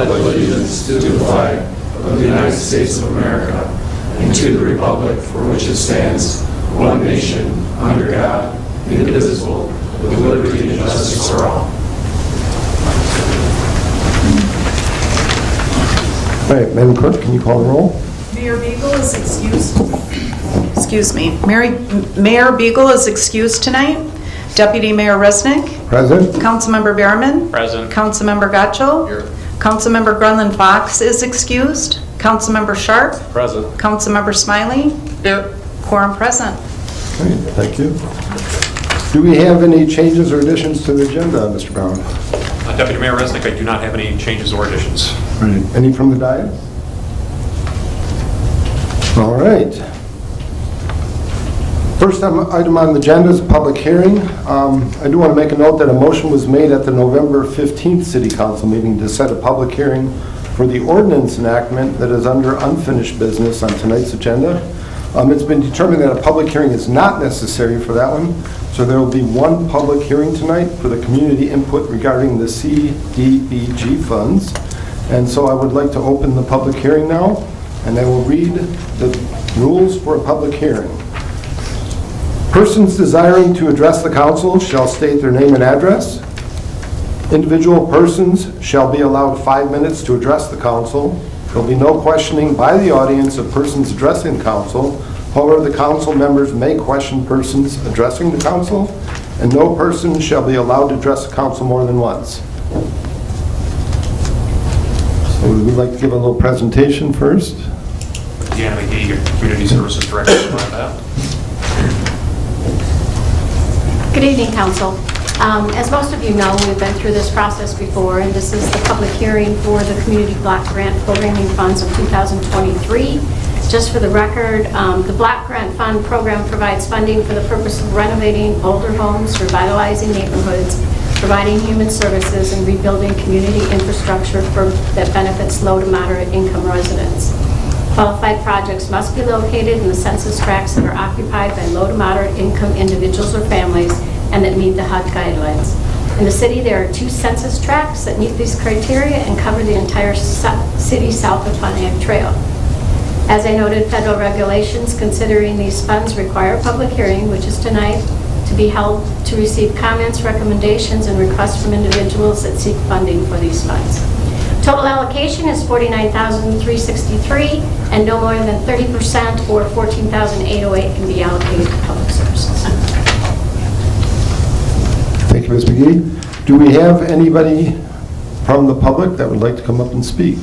pledge allegiance to the flag of the United States of America and to the republic for which it stands, one nation, under God, indivisible, with liberty and justice for all. All right, Madam Clerk, can you call the roll? Mayor Beagle is excused. Excuse me. Mayor Beagle is excused tonight. Deputy Mayor Resnick. Present. Councilmember Behrman. Present. Councilmember Gotchel. Here. Councilmember Grunland Fox is excused. Councilmember Sharp. Present. Councilmember Smiley. Here. Quorum present. Okay, thank you. Do we have any changes or additions to the agenda, Mr. Brown? Deputy Mayor Resnick, I do not have any changes or additions. Any from the dais? All right. First item on the agenda is a public hearing. I do want to make a note that a motion was made at the November 15th City Council meeting to set a public hearing for the ordinance enactment that is under unfinished business on tonight's agenda. It's been determined that a public hearing is not necessary for that one, so there will be one public hearing tonight for the community input regarding the CDBG funds. And so I would like to open the public hearing now, and I will read the rules for a public hearing. Persons desiring to address the council shall state their name and address. Individual persons shall be allowed 5 minutes to address the council. There will be no questioning by the audience of persons addressing council. However, the council members may question persons addressing the council, and no person shall be allowed to address the council more than once. So we would like to give a little presentation first. Deanna McGee, your Community Services Director, about that. Good evening, Council. As most of you know, we've been through this process before, and this is the public hearing for the Community Block Grant Programming Funds of 2023. Just for the record, the Block Grant Fund program provides funding for the purpose of renovating older homes, revitalizing neighborhoods, providing human services, and rebuilding community infrastructure that benefits low to moderate income residents. Qualified projects must be located in the census tracts that are occupied by low to moderate income individuals or families and that meet the HUD guidelines. In the city, there are 2 census tracts that meet these criteria and cover the entire city south of Pontiac Trail. As I noted, federal regulations considering these funds require a public hearing, which is tonight, to be held to receive comments, recommendations, and requests from individuals that seek funding for these funds. Total allocation is $49,363, and no more than 30% or $14,808 can be allocated to public services. Thank you, Ms. McGee. Do we have anybody from the public that would like to come up and speak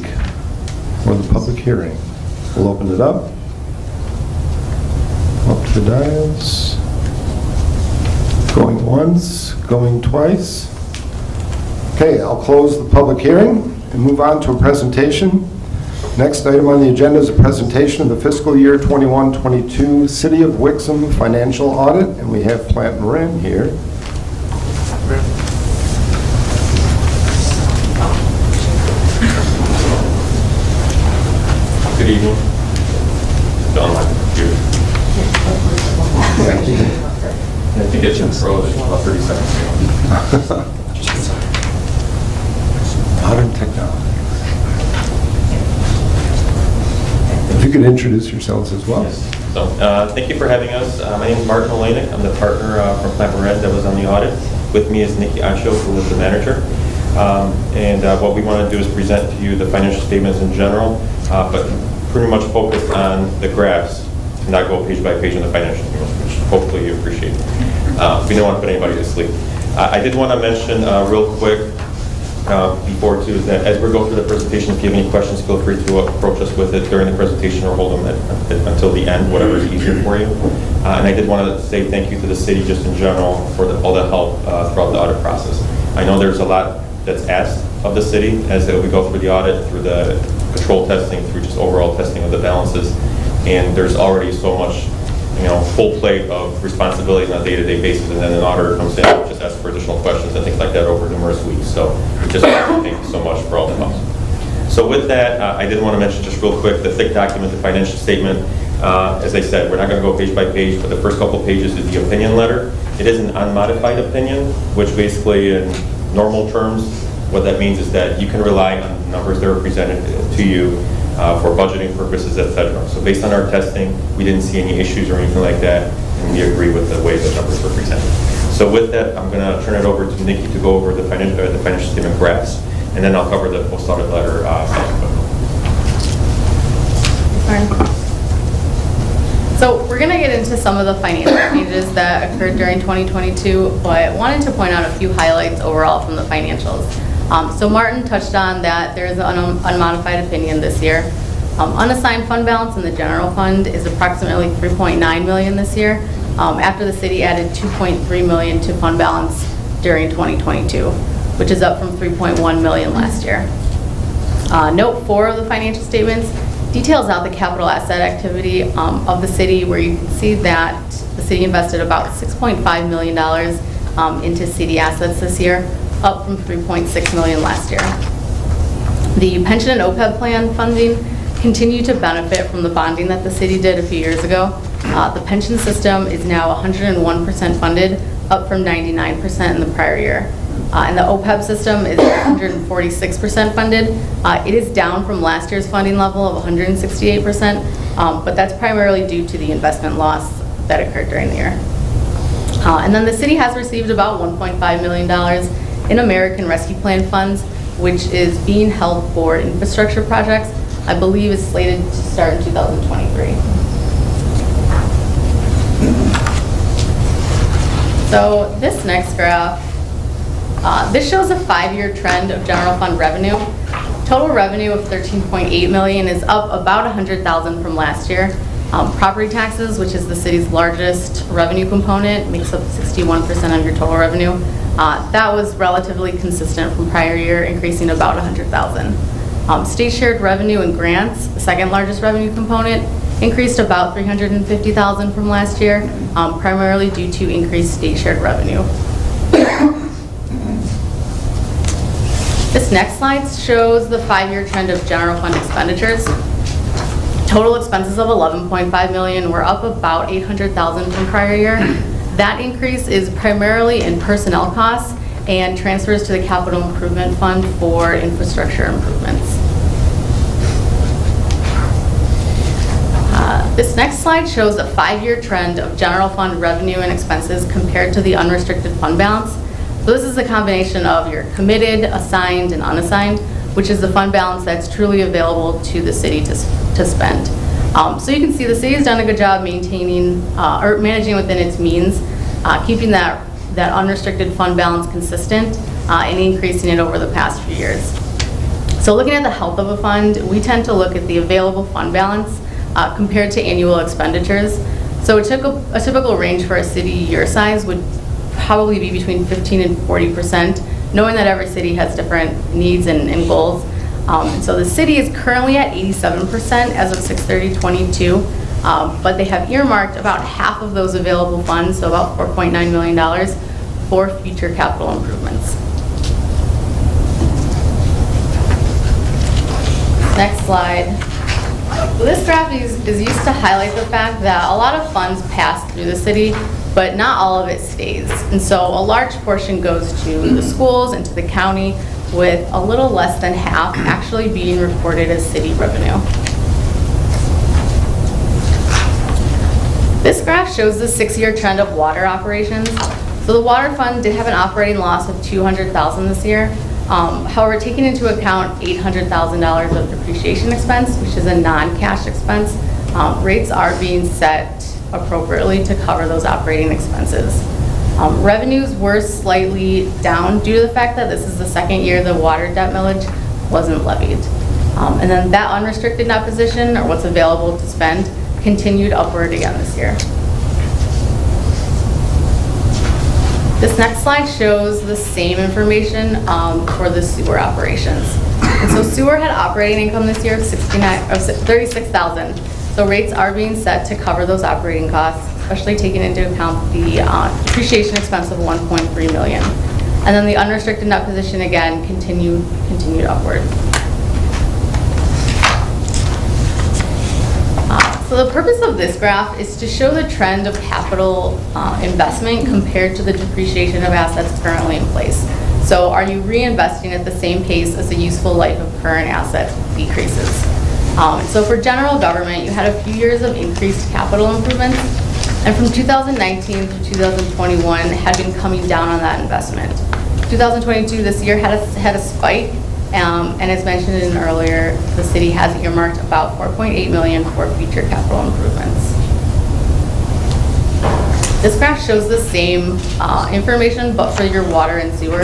for the public hearing? We'll open it up. Up to the dais. Going once, going twice. Okay, I'll close the public hearing and move on to a presentation. Next item on the agenda is a presentation of the fiscal year 21-22 City of Wixom Financial Audit, and we have Plant Moran here. Good evening. Don, here. I think it's in frozen about 30 seconds. Modern technology. If you could introduce yourselves as well. Yes. So, thank you for having us. My name is Martin Olenek. I'm the partner from Plant Moran that was on the audit. With me is Nikki Asho, who was the manager. What we want to do is present to you the financial statements in general, but pretty much focus on the graphs, and not go page by page on the financial statements, which hopefully you appreciate. We don't want to put anybody to sleep. I did want to mention real quick before too, is that as we go through the presentation, if you have any questions, feel free to approach us with it during the presentation or hold them until the end, whatever is easier for you. And I did want to say thank you to the city just in general for all the help throughout the audit process. I know there's a lot that's asked of the city as we go through the audit, through the control testing, through just overall testing of the balances, and there's already so much, full plate of responsibility on a day-to-day basis, and then an auditor comes in and just asks for additional questions and things like that over numerous weeks. So just thank you so much for all the help. So with that, I did want to mention just real quick the thick document, the financial statement. As I said, we're not going to go page by page, but the first couple pages is the opinion letter. It is an unmodified opinion, which basically in normal terms, what that means is that you can rely on numbers that were presented to you for budgeting purposes, et cetera. So based on our testing, we didn't see any issues or anything like that, and we agree with the way the numbers were presented. So with that, I'm going to turn it over to Nikki to go over the financial statement graphs, and then I'll cover the post-audit letter. So we're going to get into some of the financial changes that occurred during 2022, but wanted to point out a few highlights overall from the financials. So Martin touched on that there is an unmodified opinion this year. Unassigned fund balance in the general fund is approximately $3.9 million this year, after the city added $2.3 million to fund balance during 2022, which is up from $3.1 million last year. Note 4 of the financial statements details out the capital asset activity of the city, where you can see that the city invested about $6.5 million into CD assets this year, up from $3.6 million last year. The pension and OPEB plan funding continue to benefit from the bonding that the city did a few years ago. The pension system is now 101% funded, up from 99% in the prior year. And the OPEB system is 146% funded. It is down from last year's funding level of 168%, but that's primarily due to the investment loss that occurred during the year. And then the city has received about $1.5 million in American Rescue Plan funds, which is being held for infrastructure projects. I believe is slated to start in 2023. So this next graph, this shows a 5-year trend of general fund revenue. Total revenue of $13.8 million is up about $100,000 from last year. Property taxes, which is the city's largest revenue component, makes up 61% of your total revenue. That was relatively consistent from prior year, increasing about $100,000. State shared revenue and grants, the second largest revenue component, increased about $350,000 from last year, primarily due to increased state shared revenue. This next slide shows the 5-year trend of general fund expenditures. Total expenses of $11.5 million were up about $800,000 from prior year. That increase is primarily in personnel costs and transfers to the capital improvement fund for infrastructure improvements. This next slide shows a 5-year trend of general fund revenue and expenses compared to the unrestricted fund balance. So this is a combination of your committed, assigned, and unassigned, which is the fund balance that's truly available to the city to spend. So you can see the city has done a good job maintaining or managing within its means, keeping that unrestricted fund balance consistent and increasing it over the past few years. So looking at the health of a fund, we tend to look at the available fund balance compared to annual expenditures. So a typical range for a city your size would probably be between 15 and 40%, knowing that every city has different needs and goals. So the city is currently at 87% as of 6/30/22, but they have earmarked about half of those available funds, so about $4.9 million, for future capital improvements. Next slide. So this graph is used to highlight the fact that a lot of funds pass through the city, but not all of it stays. And so a large portion goes to the schools and to the county, with a little less than half actually being reported as city revenue. This graph shows the 6-year trend of water operations. So the water fund did have an operating loss of $200,000 this year. However, taking into account $800,000 of depreciation expense, which is a non-cash expense, rates are being set appropriately to cover those operating expenses. Revenues were slightly down due to the fact that this is the second year the water debt millage wasn't levied. And then that unrestricted net position, or what's available to spend, continued upward again this year. This next slide shows the same information for the sewer operations. And so sewer had operating income this year of $36,000. So rates are being set to cover those operating costs, especially taking into account the depreciation expense of $1.3 million. And then the unrestricted net position again continued upward. So the purpose of this graph is to show the trend of capital investment compared to the depreciation of assets currently in place. So are you reinvesting at the same pace as the useful life of current asset decreases? So for general government, you had a few years of increased capital improvements, and from 2019 to 2021 had been coming down on that investment. 2022, this year, had a spike, and as mentioned earlier, the city has earmarked about $4.8 million for future capital improvements. This graph shows the same information, but for your water and sewer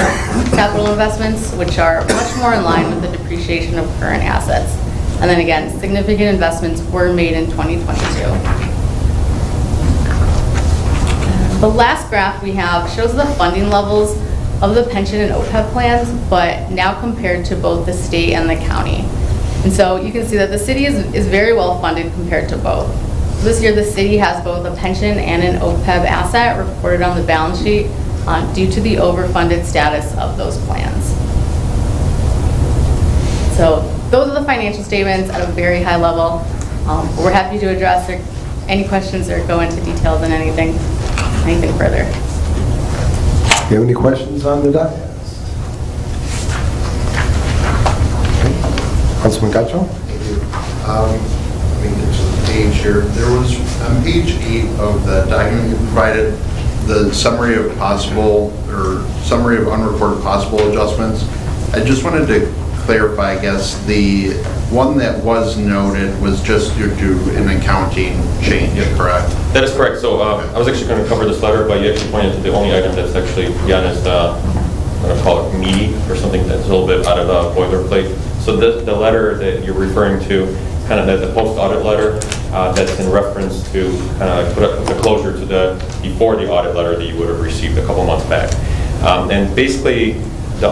capital investments, which are much more in line with the depreciation of current assets. And then again, significant investments were made in 2022. The last graph we have shows the funding levels of the pension and OPEB plans, but now compared to both the state and the county. And so you can see that the city is very well funded compared to both. This year, the city has both a pension and an OPEB asset reported on the balance sheet due to the overfunded status of those plans. So those are the financial statements at a very high level. We're happy to address any questions or go into details on anything further. Do you have any questions on the doc? Okay. Councilman Gacho? Thank you. Let me get to the page here. There was, on page 8 of the document you provided, the summary of possible, or summary of unreported possible adjustments. I just wanted to clarify, I guess, the one that was noted was just due to an accounting change, correct? That is correct. So I was actually going to cover this letter, but you actually pointed to the only item that's actually, to be honest, I'm going to call it meaty, or something that's a little bit out of boilerplate. So the letter that you're referring to, kind of the post-audit letter, that's in reference to kind of put up the closure to the before the audit letter that you would have received a couple months back. And basically, the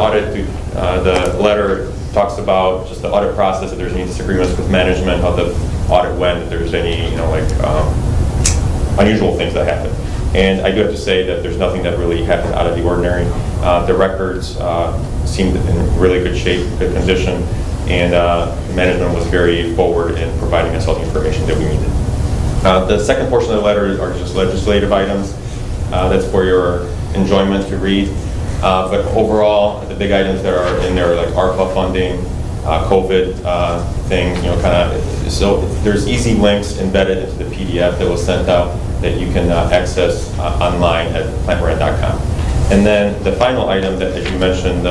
letter talks about just the audit process, if there's any disagreements with management, how the audit went, if there's any, unusual things that happen. And I do have to say that there's nothing that really happened out of the ordinary. The records seemed in really good shape, good condition, and management was very forward in providing us all the information that we needed. The second portion of the letter are just legislative items. That's for your enjoyment to read. But overall, the big items that are in there, like ARPA funding, COVID things, so there's easy links embedded into the PDF that was sent out that you can access online at plantmoran.com. And then the final item that, as you mentioned,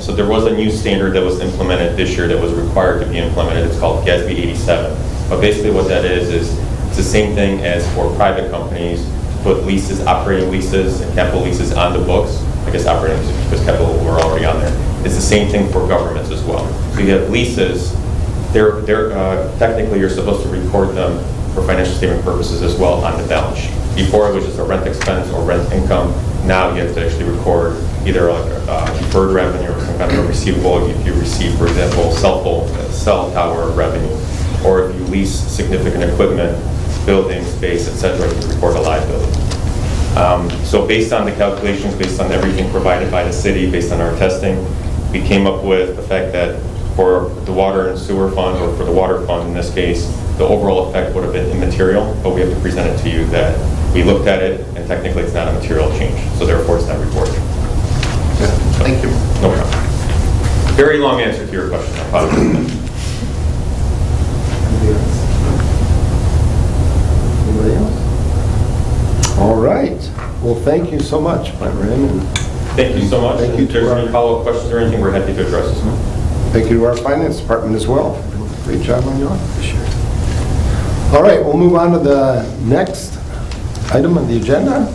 so there was a new standard that was implemented this year that was required to be implemented. It's called GASB 87. But basically what that is it's the same thing as for private companies to put leases, operating leases and capital leases on the books. I guess operating leases because capital were already on there. It's the same thing for governments as well. So you have leases, they're technically you're supposed to record them for financial statement purposes as well on the balance sheet. Before it was just a rent expense or rent income. Now you have to actually record either like a deferred revenue or some kind of a receivable if you receive, for example, cell tower revenue, or if you lease significant equipment, building space, etc., you record a liability. So based on the calculations, based on everything provided by the city, based on our testing, we came up with the fact that for the water and sewer fund, or for the water fund in this case, the overall effect would have been immaterial, but we have to present it to you that we looked at it and technically it's not a material change, so therefore it's not reported. Thank you. No problem. Very long answer to your question. I apologize. Anybody else? All right. Well, thank you so much, Plant Moran. Thank you so much. Thank you If there's to any follow-up questions or anything, we're happy to address this. Thank you to our finance department as well. Great job on your office this year. All right, we'll move on to the next item on the agenda,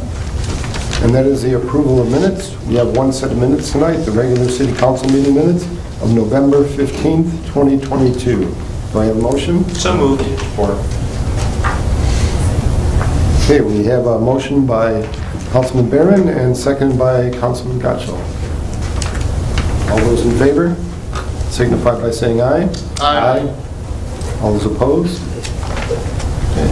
and that is the approval of minutes. We have one set of minutes tonight, the regular city council meeting minutes of November 15th, 2022. Do I have a motion? So moved. Okay, we have a motion by Councilman Barron and seconded by Councilman Gacho. All those in favor signify by saying aye. Aye. All those opposed? Okay.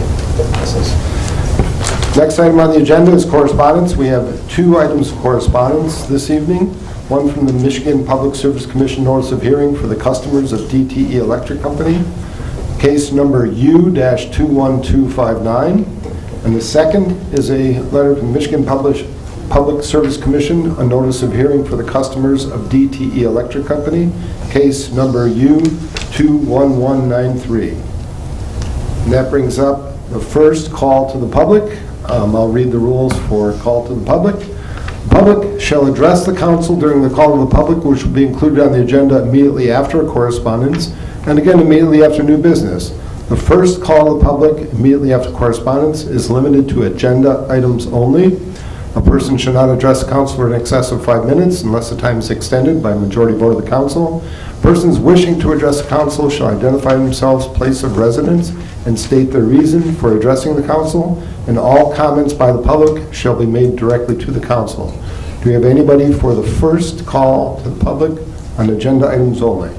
Next item on the agenda is correspondence. We have two items of correspondence this evening. One from the Michigan Public Service Commission notice of hearing for the customers of DTE Electric Company, case number U-21259. And the second is a letter from the Michigan Public Public Service Commission a notice of hearing for the customers of DTE Electric Company, case number U21193. And that brings up the first call to the public. I'll read the rules for call to the public. The public shall address the council during the call to the public, which will be included on the agenda immediately after correspondence, and again immediately after new business. The first call to the public immediately after correspondence is limited to agenda items only. A person should not address the council for in excess of 5 minutes unless the time is extended by a majority vote of the council. Persons wishing to address the council shall identify themselves, place of residence, and state their reason for addressing the council, and all comments by the public shall be made directly to the council. Do we have anybody for the first call to the public on agenda items only?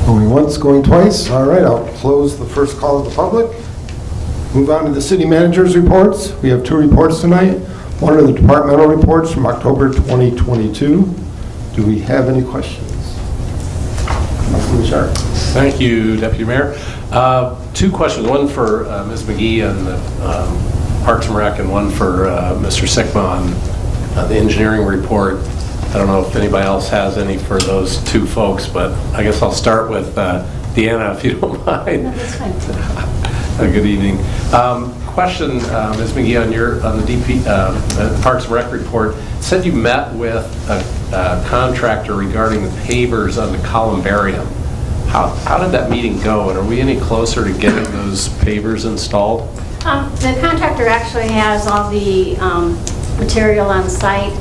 Going once, going twice. All right, I'll close the first call to the public. Move on to the city manager's reports. We have 2 reports tonight. One are the departmental reports from October 2022. Do we have any questions? Councilman Sharp. Thank you, Deputy Mayor. 2 questions, one for Ms. McGee on the Parks and Rec and one for Mr. Sigma on the engineering report. I don't know if anybody else has any for those 2 folks, but I guess I'll start with Deanna, if you don't mind. No, that's fine. Good evening. Question, Ms. McGee, on the Parks and Rec report. It said you met with a contractor regarding the pavers on the columbarium. How did that meeting go, and are we any closer to getting those pavers installed? The contractor actually has all the material on site.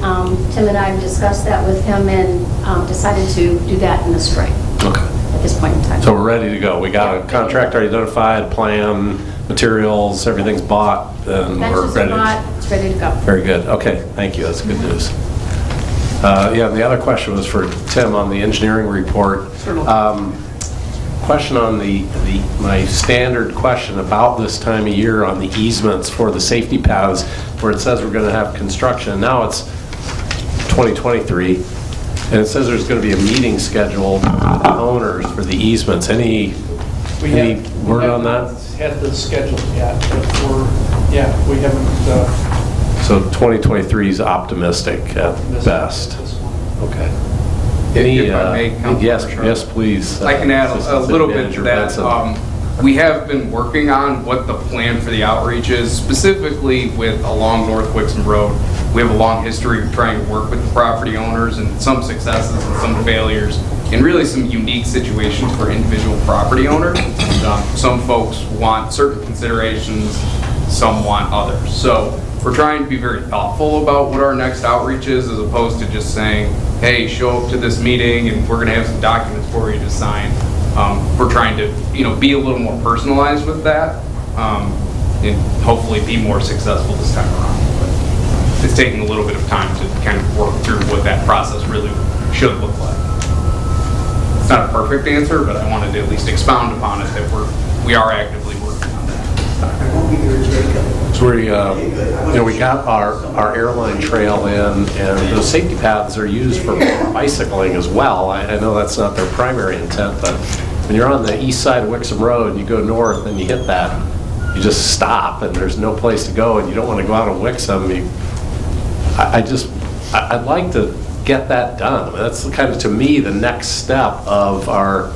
Tim and I have discussed that with him and decided to do that in the spring. Okay. At this point in time. So we're ready to go. We got a contractor identified, plan, materials, everything's bought, and we're Benches are ready. bought, it's ready to go. Very good. Okay, thank you. That's good news. Yeah, and the other question was for Tim on the engineering report. Question on my standard question about this time of year on the easements for the safety paths, where it says we're going to have construction. Now it's 2023, and it says there's going to be a meeting scheduled with the owners for the easements. Any word on that? Had the schedule yet, but we haven't. So 2023 is optimistic at best. Okay. If I may, Councilman Yes, Sharp. yes, please. I can add a little bit to Manager that. Benson. We have been working on what the plan for the outreach is, specifically with along North Wixom Road. We have a long history of trying to work with the property owners, and some successes and some failures, and really some unique situations for individual property owners. Some folks want certain considerations, some want others. So we're trying to be very thoughtful about what our next outreach is, as opposed to just saying, hey, show up to this meeting and we're going to have some documents for you to sign. We're trying to, be a little more personalized with that, and hopefully be more successful this time around. But it's taking a little bit of time to kind of work through what that process really should look like. It's not a perfect answer, but I wanted to at least expound upon it, that we are actively working on that. So we got our airline trail in, and those safety paths are used for bicycling as well. I know that's not their primary intent, but when you're on the east side of Wixom Road and you go north and you hit that, you just stop and there's no place to go, and you don't want to go out of Wixom. I'd like to get that done. I mean, that's kind of, to me, the next step of our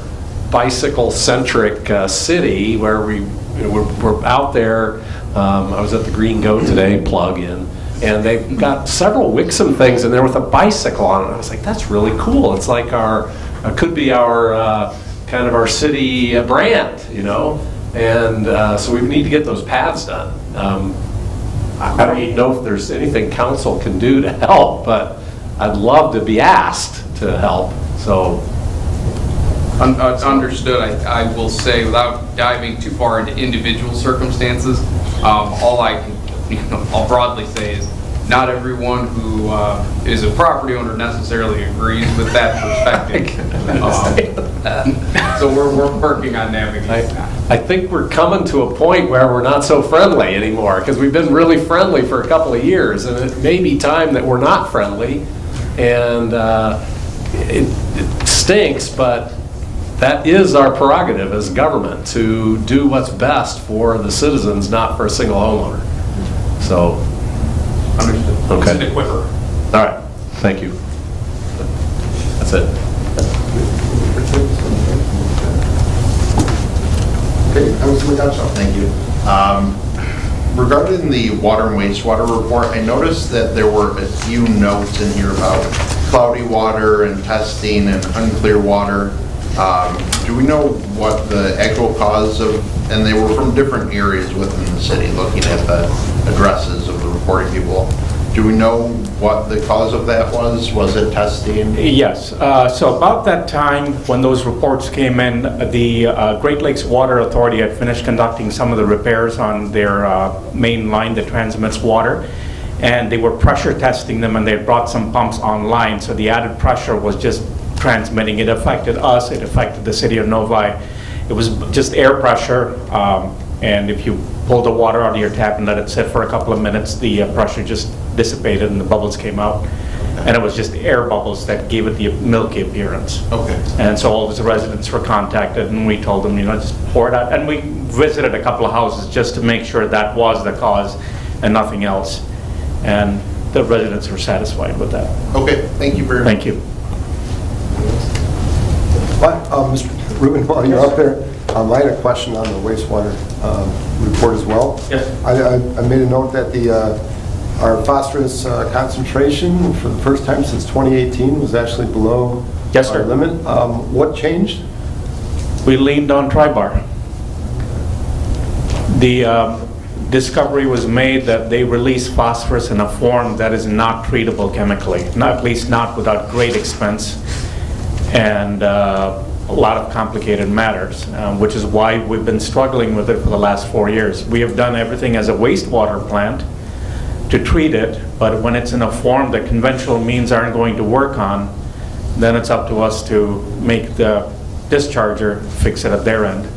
bicycle-centric city, where we're out there. I was at the Green Goat today, plug in, and they've got several Wixom things in there with a bicycle on it. I was like, that's really cool. It's like could be our kind of our city brand, And so we need to get those paths done. I don't even know if there's anything council can do to help, but I'd love to be asked to help. So. Understood. I will say, without diving too far into individual circumstances, all I can, I'll broadly say is not everyone who is a property owner necessarily agrees with that perspective. So we're working on navigating that. I think we're coming to a point where we're not so friendly anymore, because we've been really friendly for a couple of years, and it may be time that we're not friendly, and it stinks, but that is our prerogative as government, to do what's best for the citizens, not for a single homeowner. So, Understood. Okay. Send it quicker. all right, thank you. That's it. Okay, Councilman Gottschalk. Thank you. Regarding the water and wastewater report, I noticed that there were a few notes in here about cloudy water and testing and unclear water. Do we know what the actual cause of, and they were from different areas within the city, looking at the addresses of the reporting people. Do we know what the cause of that was? Was it testing? Yes, so about that time, when those reports came in, the Great Lakes Water Authority had finished conducting some of the repairs on their main line that transmits water, and they were pressure testing them, and they had brought some pumps online, so the added pressure was just transmitting. It affected us, it affected the city of Novi. It was just air pressure, and if you pull the water out of your tap and let it sit for a couple of minutes, the pressure just dissipated and the bubbles came out. And it was just air bubbles that gave it the milky appearance. Okay. And so all of the residents were contacted, and we told them, just pour it out. And we visited a couple of houses just to make sure that was the cause and nothing else. And the residents were satisfied with that. Okay, thank you very much. Thank you. Mr. Rubin, while you're up there, I had a question on the wastewater report as well. Yes. I made a note that our phosphorus concentration for the first time since 2018 was actually below Yes, sir. our limit. What changed? We leaned on Tribar. The discovery was made that they release phosphorus in a form that is not treatable chemically, at least not without great expense and a lot of complicated matters, which is why we've been struggling with it for the last 4 years. We have done everything as a wastewater plant to treat it, but when it's in a form that conventional means aren't going to work on, then it's up to us to make the discharger fix it at their end.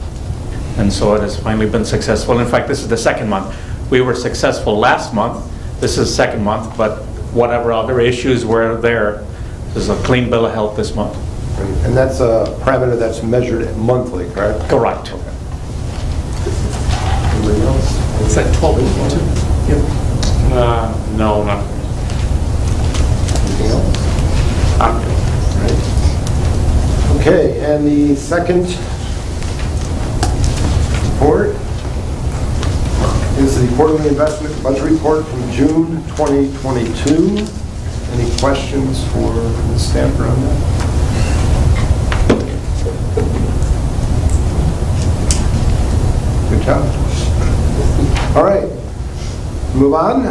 And so it has finally been successful. In fact, this is the second month. We were successful last month. This is the second month, but whatever other issues were there, there's a clean bill of health this month. And that's a parameter that's measured monthly, correct? Correct. Anybody else? It's at 12:82. No, not. Anything else? Okay, and the second report is the quarterly investment budget report from June 2022. Any questions for Ms. Stamper on that? Good job. All right. Move on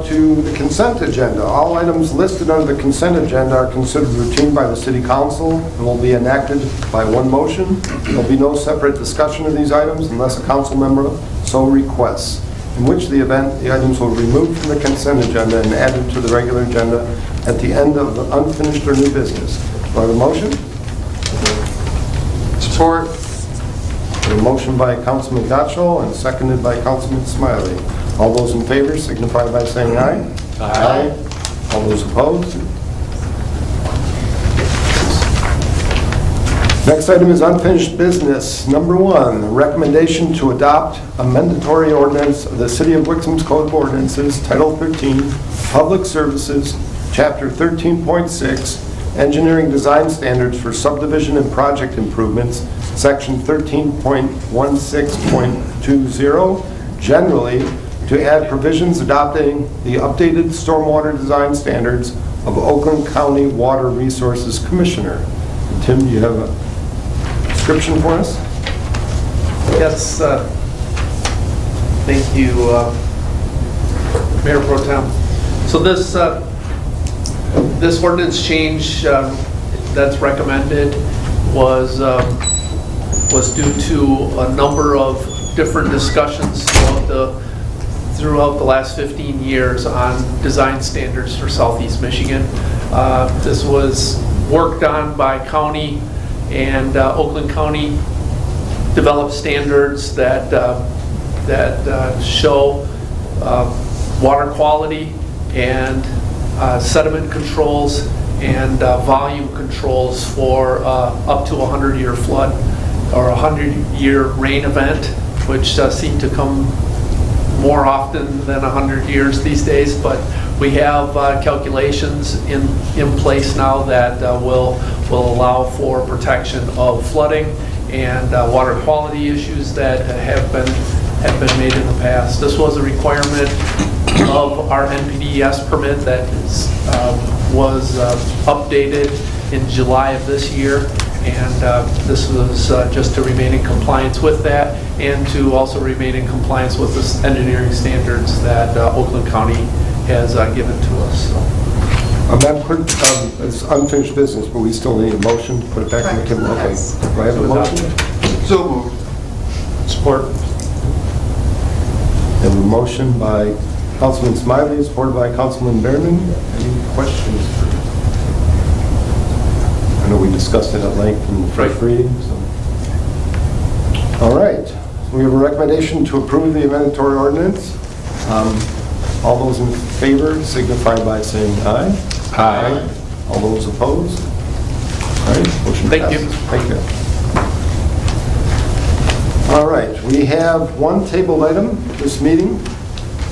to the consent agenda. All items listed under the consent agenda are considered routine by the City Council and will be enacted by one motion. There will be no separate discussion of these items unless a council member so requests, in which the event the items will be removed from the consent agenda and added to the regular agenda at the end of the unfinished or new business. Do I have a motion? Support. A motion by Councilman Gottschall and seconded by Councilman Smiley. All those in favor signify by saying aye. Aye. All those opposed? Next item is unfinished business. Number 1, recommendation to adopt a mandatory ordinance of the City of Wixom's Code of Ordinances, Title 13, Public Services, Chapter 13.6, Engineering Design Standards for Subdivision and Project Improvements, Section 13.16.20, generally, to add provisions adopting the updated stormwater design standards of Oakland County Water Resources Commissioner. Tim, do you have a description for us? Yes, thank you, Mayor Pro Tem. So this ordinance change that's recommended was due to a number of different discussions throughout the last 15 years on design standards for Southeast Michigan. This was worked on by county, and Oakland County developed standards that show water quality and sediment controls and volume controls for up to a 100-year flood or a 100-year rain event, which seem to come more often than 100 years these days, but we have calculations in place now that will allow for protection of flooding and water quality issues that have been made in the past. This was a requirement of our NPDES permit that was updated in July of this year, and this was just to remain in compliance with that and to also remain in compliance with the engineering standards that Oakland County has given to us. Madam Clerk, it's unfinished business, but we still need a motion to put it back in the committee. Okay. Do I have a motion? So moved. Support. We have a motion by Councilman Smiley, supported by Councilman Behrman. Any questions? I know we discussed it at length in the first reading. So. All right. We have a recommendation to approve the amendatory ordinance. All those in favor signify by saying aye. Aye. All those opposed? All right. Motion Thank passes. you. Thank you. All right, we have one tabled item this meeting,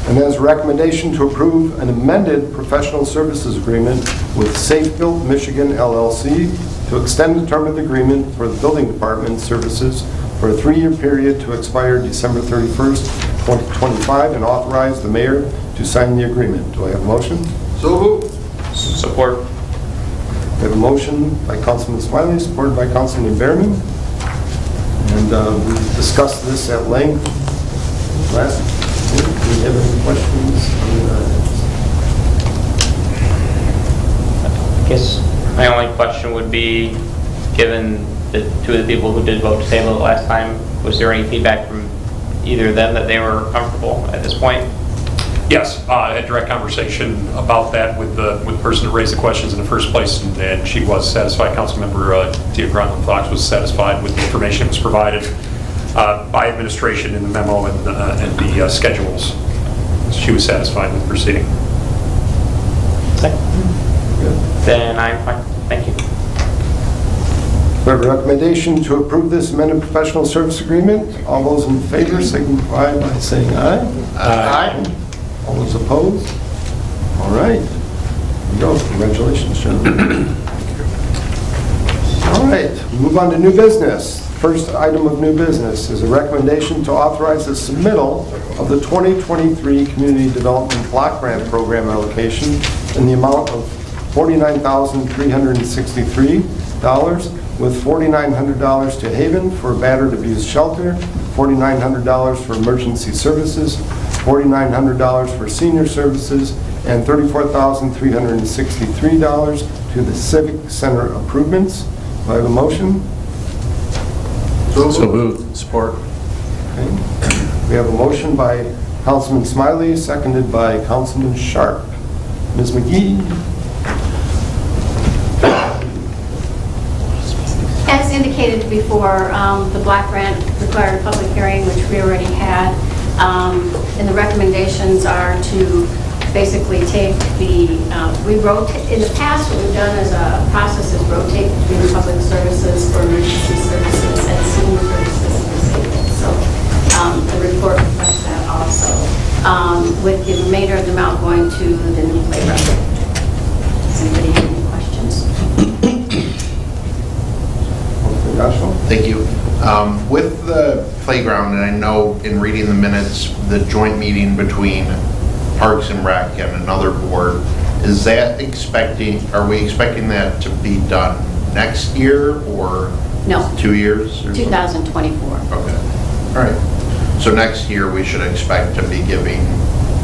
and that is a recommendation to approve an amended professional services agreement with Safe Built Michigan LLC to extend the term of the agreement for the building department services for a 3-year period to expire December 31st, 2025, and authorize the mayor to sign the agreement. Do I have a motion? So moved. Support. We have a motion by Councilman Smiley, supported by Councilman Behrman. And we discussed this at length last week. Do we have any questions? I guess my only question would be, given the two of the people who did vote to table it last time, was there any feedback from either of them that they were comfortable at this point? Yes, I had direct conversation about that with the person that raised the questions in the first place, and she was satisfied. Councilmember Tia Gronlund-Fox was satisfied with the information that was provided by administration in the memo and the schedules. She was satisfied with proceeding. Okay. Then I'm fine. Thank you. We have a recommendation to approve this amended professional service agreement. All those in favor signify by saying aye. Aye. All those opposed? All right. Here we go. Congratulations, gentlemen. All right. We move on to new business. First item of new business is a recommendation to authorize the submittal of the 2023 Community Development Block Grant Program allocation in the amount of $49,363, with $4,900 to Haven for battered abused shelter, $4,900 for emergency services, $4,900 for senior services, and $34,363 to the Civic Center improvements. Do I have a motion? So moved. Support. Okay. We have a motion by Councilman Smiley, seconded by Councilman Sharp. Ms. McGee? As indicated before, the block grant required a public hearing, which we already had. And the recommendations are to basically take we rotate, in the past what we've done as a process is rotate between public services for emergency services and senior services. So the report reflects that also, with the remainder of the amount going to the new playground. Does anybody have any questions? Thank you. With the playground, and I know in reading the minutes, the joint meeting between Parks and Rec and another board, is that are we expecting that to be done next year or No. 2 years? Or 2024. Okay. All right. So next year we should expect to be giving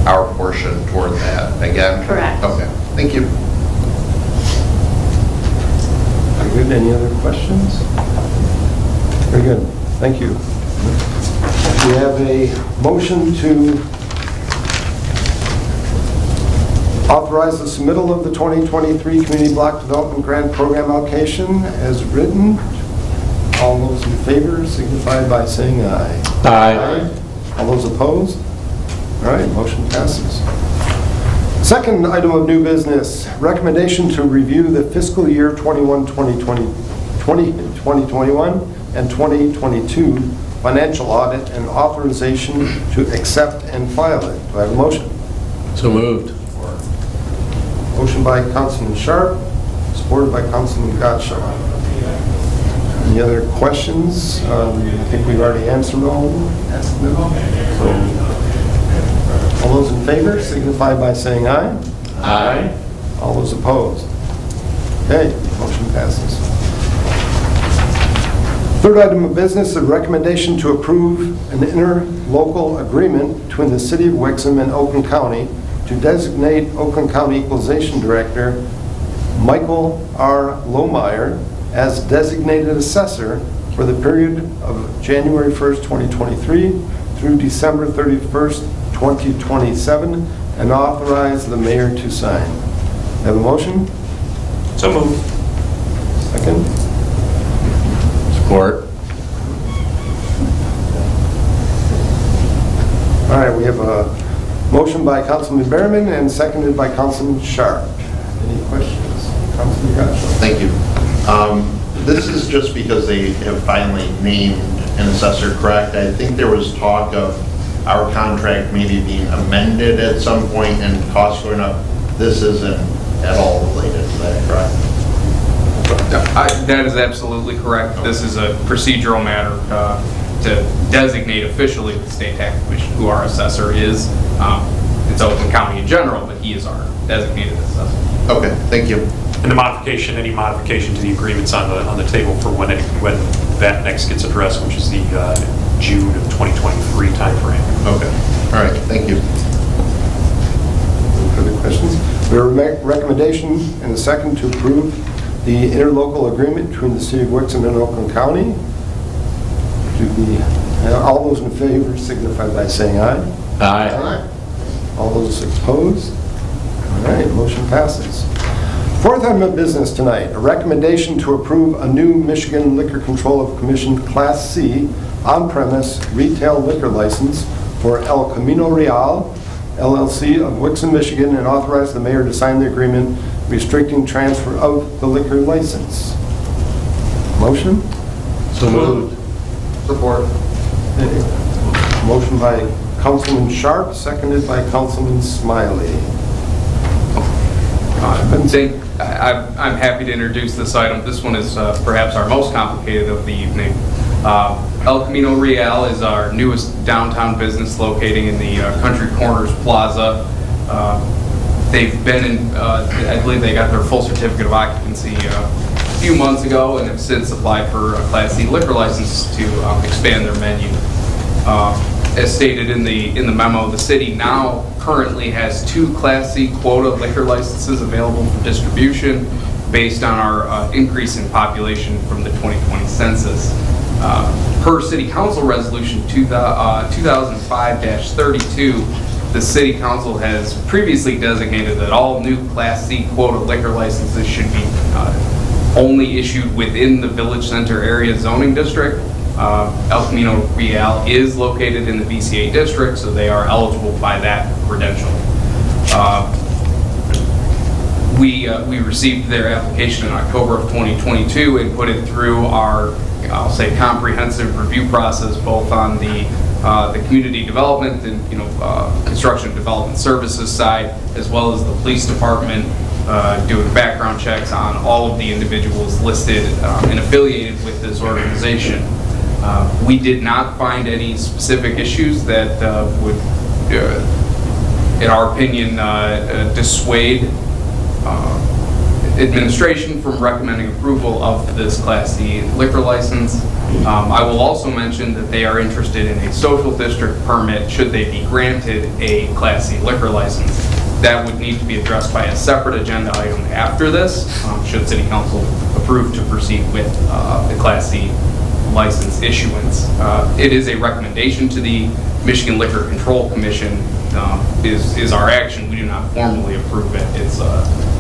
our portion toward that again? Correct. Okay. Thank you. Very good. Any other questions? Very good. Thank you. We have a motion to authorize the submittal of the 2023 Community Block Development Grant Program allocation as written. All those in favor signify by saying aye. Aye. All those opposed? All right, motion passes. Second item of new business, recommendation to review the fiscal year 2021 and 2022 financial audit and authorization to accept and file it. Do I have a motion? So moved. Motion by Councilman Sharp, supported by Councilman Gottschalk. Any other questions? I think we've already answered all of them. So, all those in favor signify by saying aye. Aye. All those opposed? Okay, motion passes. Third item of business is a recommendation to approve an interlocal agreement between the City of Wixom and Oakland County to designate Oakland County Equalization Director Michael R. Lohmeyer as designated assessor for the period of January 1st, 2023 through December 31st, 2027, and authorize the mayor to sign. Have a motion? So moved. Second? Support. All right, we have a motion by Councilman Behrman and seconded by Councilman Sharp. Any questions? Councilman Gottschalk. Thank you. This is just because they have finally named an assessor, correct? I think there was talk of our contract maybe being amended at some point and costs going up. This isn't at all related to that, correct? That is absolutely correct. This is a procedural matter to designate officially the state tax commission who our assessor is. It's Oakland County in general, but he is our designated assessor. Okay, thank you. And the modification, any modification to the agreement's on the table for when that next gets addressed, which is the June of 2023 timeframe. Okay, all right, thank you. Any further questions? We have a recommendation and a second to approve the interlocal agreement between the City of Wixom and Oakland County. All those in favor signify by saying aye. Aye. All those opposed? All right, motion passes. Fourth item of business tonight, a recommendation to approve a new Michigan Liquor Control Commission Class C on-premise retail liquor license for El Camino Real LLC of Wixom, Michigan, and authorize the mayor to sign the agreement restricting transfer of the liquor license. Motion? So moved. Support. Motion by Councilman Sharp, seconded by Councilman Smiley. I'm happy to introduce this item. This one is perhaps our most complicated of the evening. El Camino Real is our newest downtown business locating in the Country Corners Plaza. They've been in, I believe they got their full certificate of occupancy a few months ago and have since applied for a Class C liquor license to expand their menu. As stated in the memo, the city now currently has 2 Class C quota liquor licenses available for distribution based on our increase in population from the 2020 census. Per City Council Resolution 2005-32, the City Council has previously designated that all new Class C quota liquor licenses should be only issued within the Village Center area zoning district. El Camino Real is located in the VCA district, so they are eligible by that credential. We received their application in October of 2022 and put it through our, I'll say, comprehensive review process, both on the community development and construction and development services side, as well as the police department doing background checks on all of the individuals listed and affiliated with this organization. We did not find any specific issues that would, in our opinion, dissuade administration from recommending approval of this Class C liquor license. I will also mention that they are interested in a social district permit should they be granted a Class C liquor license. That would need to be addressed by a separate agenda item after this, should City Council approve to proceed with the Class C license issuance. It is a recommendation to the Michigan Liquor Control Commission is our action. We do not formally approve it.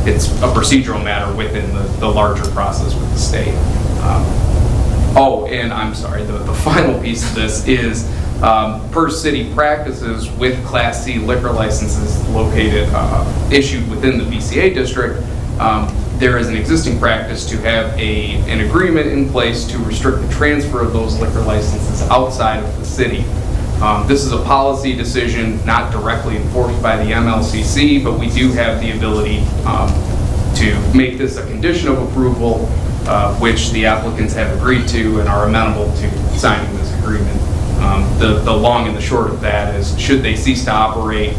It's a procedural matter within the larger process with the state. Oh, and I'm sorry, the final piece of this is per city practices with Class C liquor licenses located, issued within the VCA district, there is an existing practice to have an agreement in place to restrict the transfer of those liquor licenses outside of the city. This is a policy decision not directly enforced by the MLCC, but we do have the ability to make this a condition of approval, which the applicants have agreed to and are amenable to signing this agreement. The long and the short of that is, should they cease to operate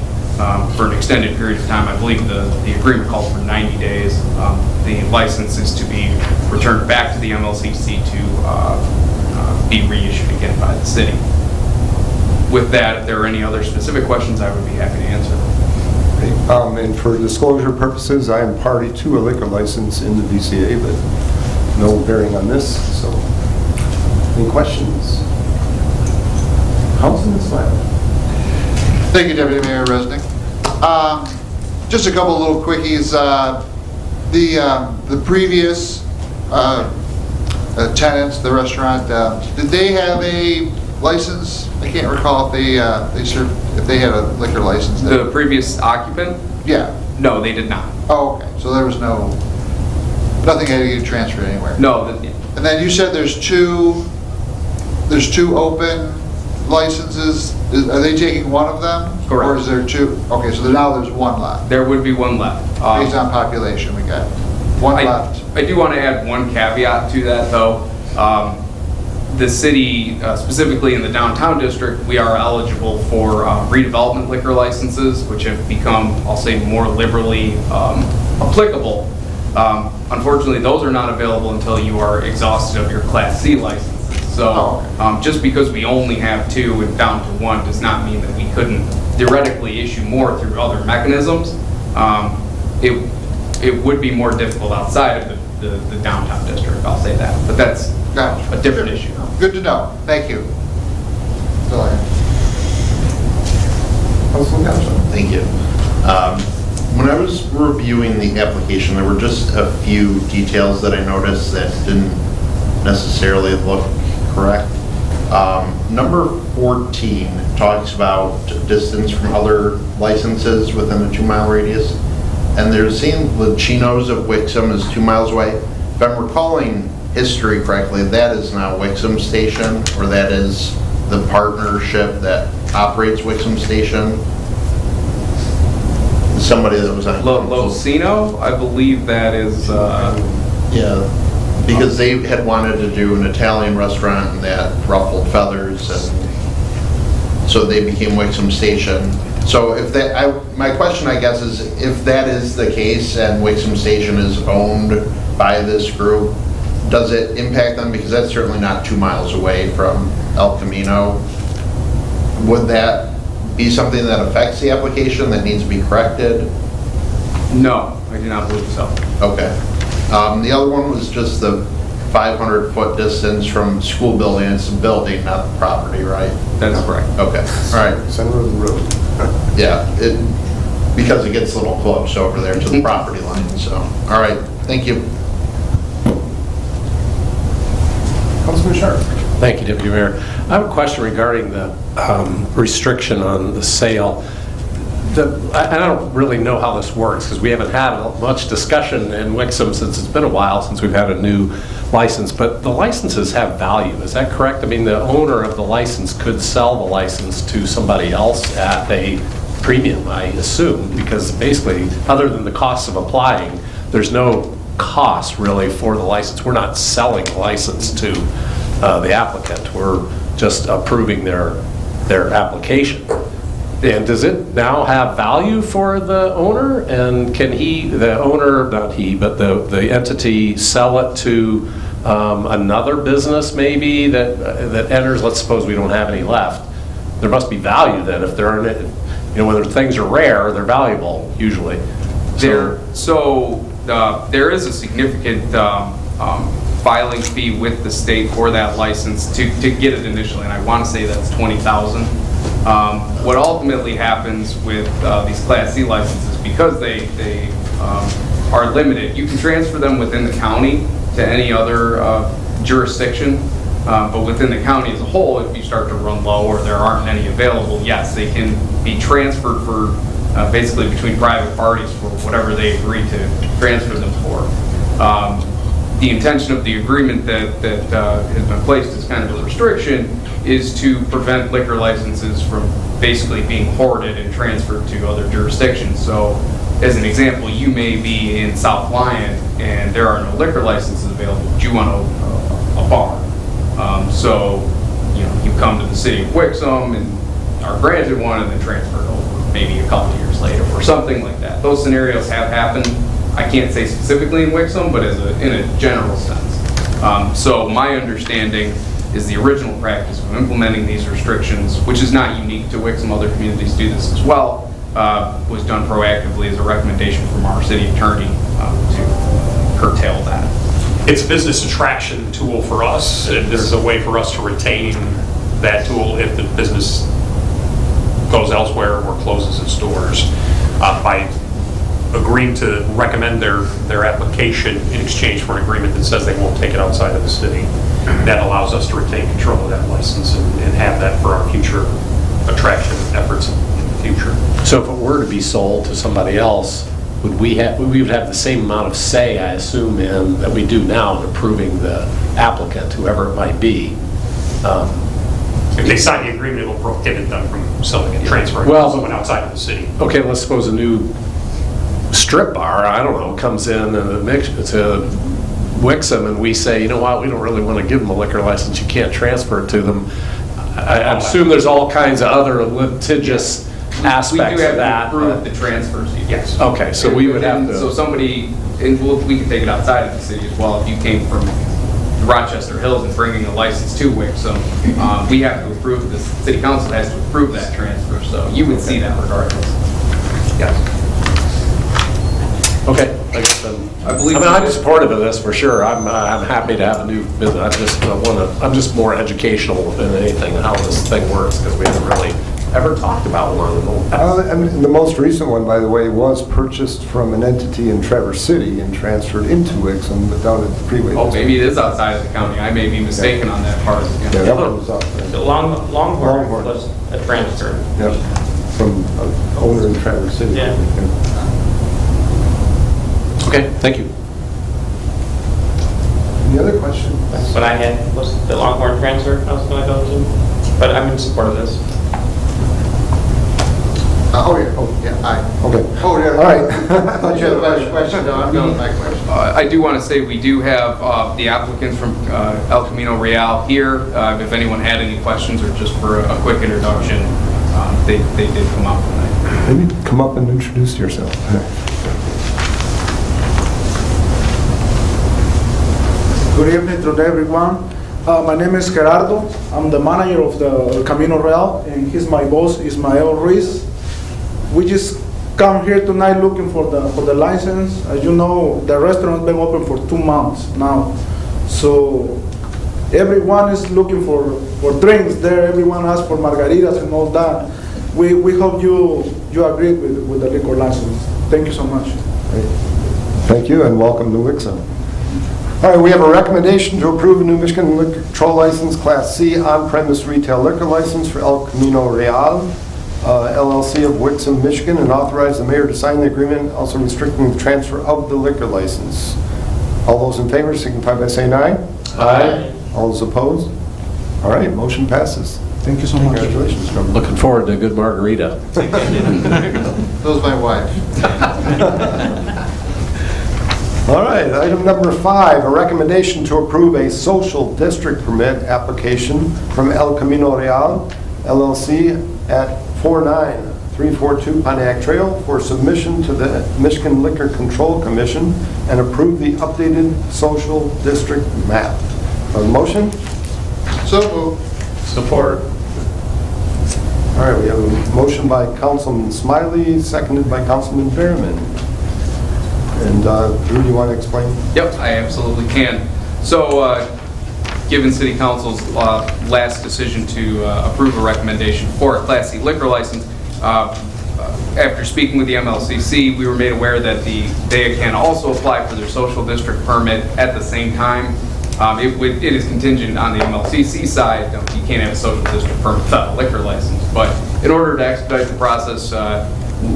for an extended period of time, I believe the agreement calls for 90 days, the license is to be returned back to the MLCC to be reissued again by the city. With that, if there are any other specific questions, I would be happy to answer them. And for disclosure purposes, I am party to a liquor license in the VCA, but no bearing on this, so. Any questions? Councilman Slattery. Thank you, Deputy Mayor Resnick. Just a couple of little quickies. The previous tenants, the restaurant, did they have a license? I can't recall if they had a liquor license there. The previous occupant? Yeah. No, they did not. Oh, okay. So there was nothing had to get transferred anywhere. No. And then you said there's two open licenses. Are they taking one of them? Correct. Or is there two? Okay, so now there's one left. There would be one left. Based on population, we got one left. I do want to add one caveat to that, though. The city, specifically in the downtown district, we are eligible for redevelopment liquor licenses, which have become, I'll say, more liberally applicable. Unfortunately, those are not available until you are exhausted of your Class C licenses. So just because we only have two and down to one does not mean that we couldn't theoretically issue more through other mechanisms. It would be more difficult outside of the downtown district, I'll say that. But that's a different issue. Good to know. Thank you. Go ahead. Thank you. When I was reviewing the application, there were just a few details that I noticed that didn't necessarily look correct. Number 14 talks about distance from other licenses within a 2-mile radius. And they're saying the Chinos of Wixom is 2 miles away. If I'm recalling history correctly, that is now Wixom Station, or that is the partnership that operates Wixom Station. Somebody that was on Locino, I believe that is. Yeah, because they had wanted to do an Italian restaurant and that ruffled feathers, and so they became Wixom Station. So if that, my question, I guess, is if that is the case and Wixom Station is owned by this group, does it impact them? Because that's certainly not 2 miles away from El Camino. Would that be something that affects the application that needs to be corrected? No, I do not believe so. Okay. The other one was just the 500-foot distance from school building. It's the building, not the property, right? That's correct. Okay. All right. Center of the road. Yeah, because it gets a little close over there to the property line, so. All right, thank you. Councilman Sharp. Thank you, Deputy Mayor. I have a question regarding the restriction on the sale. I don't really know how this works because we haven't had much discussion in Wixom since it's been a while since we've had a new license, but the licenses have value. Is that correct? I mean, the owner of the license could sell the license to somebody else at a premium, I assume, because basically, other than the cost of applying, there's no cost really for the license. We're not selling the license to the applicant. We're just approving their application. And does it now have value for the owner? And can the owner, not he, but the entity sell it to another business maybe that enters? Let's suppose we don't have any left. There must be value then if they're in it. When things are rare, they're valuable usually. There is a significant filing fee with the state for that license to get it initially, and I want to say that's $20,000. What ultimately happens with these Class C licenses, because they are limited, you can transfer them within the county to any other jurisdiction, but within the county as a whole, if you start to run low or there aren't any available, yes, they can be transferred for basically between private parties for whatever they agree to transfer them for. The intention of the agreement that has been placed as kind of a restriction is to prevent liquor licenses from basically being hoarded and transferred to other jurisdictions. So, as an example, you may be in South Lyon and there are no liquor licenses available, but you want a bar. So, you come to the city of Wixom and are granted one and then transferred over maybe a couple of years later or something like that. Those scenarios have happened. I can't say specifically in Wixom, but in a general sense. So my understanding is the original practice of implementing these restrictions, which is not unique to Wixom, other communities do this as well, was done proactively as a recommendation from our city attorney to curtail that. It's a business attraction tool for us, and there's a way for us to retain that tool if the business goes elsewhere or closes its doors. By agreeing to recommend their application in exchange for an agreement that says they won't take it outside of the city, that allows us to retain control of that license and have that for our future attraction efforts in the future. So if it were to be sold to somebody else, we would have the same amount of say, I assume, in that we do now in approving the applicant, whoever it might be. If they sign the agreement, it will prohibit them from selling and transferring Well, to someone outside of the city. Okay, let's suppose a new strip bar, I don't know, comes in to Wixom and we say, you know what, we don't really want to give them a liquor license, you can't transfer it to them. I assume there's all kinds of other litigious aspects of that. We do have to approve the transfers. Yes. Okay, so we would have to. So somebody, and we can take it outside of the city as well. If you came from Rochester Hills and bringing a license to Wixom, we have to approve, the city council has to approve that transfer. So you would see that regardless. Yes. Okay, I guess believe I'm supportive of this for sure. I'm happy to have a new business. I'm just more educational than anything how this thing works because we haven't really ever talked about one of them. I mean, the most recent one, by the way, was purchased from an entity in Traverse City and transferred into Wixom, but down at the freeway. Oh, maybe it is outside of the county. I may be mistaken on that part. Yeah, that one was outside. The Longhorn was a transfer. Yep, from an owner in Traverse City. Yeah. Okay, thank you. Any other questions? What I had was the Longhorn transfer I was going to go to, but I'm in support of this. Aye. Okay. Oh, yeah. All right. I thought you had a question. No, I'm done with my question. I do want to say we do have the applicants from El Camino Real here. If anyone had any questions or just for a quick introduction, they did come out tonight. Maybe come up and introduce yourself. Good evening to everyone. My name is Gerardo. I'm the manager of the Camino Real, and he's my boss, Ismael Ruiz. We just come here tonight looking for the license. As you know, the restaurant's been open for 2 months now, so everyone is looking for drinks there. Everyone asks for margaritas and all that. We hope you agree with the liquor license. Thank you so much. Thank you and welcome to Wixom. All right, we have a recommendation to approve a new Michigan Liquor Control License Class C on-premise retail liquor license for El Camino Real, LLC of Wixom, Michigan, and authorize the mayor to sign the agreement, also restricting the transfer of the liquor license. All those in favor signify by saying aye. Aye. All those opposed? All right, motion passes. Thank you so much. Congratulations, Trevor. Looking forward to a good margarita. That was my wife. All right, item number 5, a recommendation to approve a social district permit application from El Camino Real, LLC at 49342 Pontiac Trail for submission to the Michigan Liquor Control Commission and approve the updated social district map. A motion? So moved. Support. All right, we have a motion by Councilman Smiley, seconded by Councilman Behrman. And Drew, do you want to explain? Yep, I absolutely can. So, given City Council's last decision to approve a recommendation for a Class C liquor license, after speaking with the MLCC, we were made aware that they can also apply for their social district permit at the same time. It is contingent on the MLCC side. You can't have a social district permit without a liquor license. But in order to expedite the process,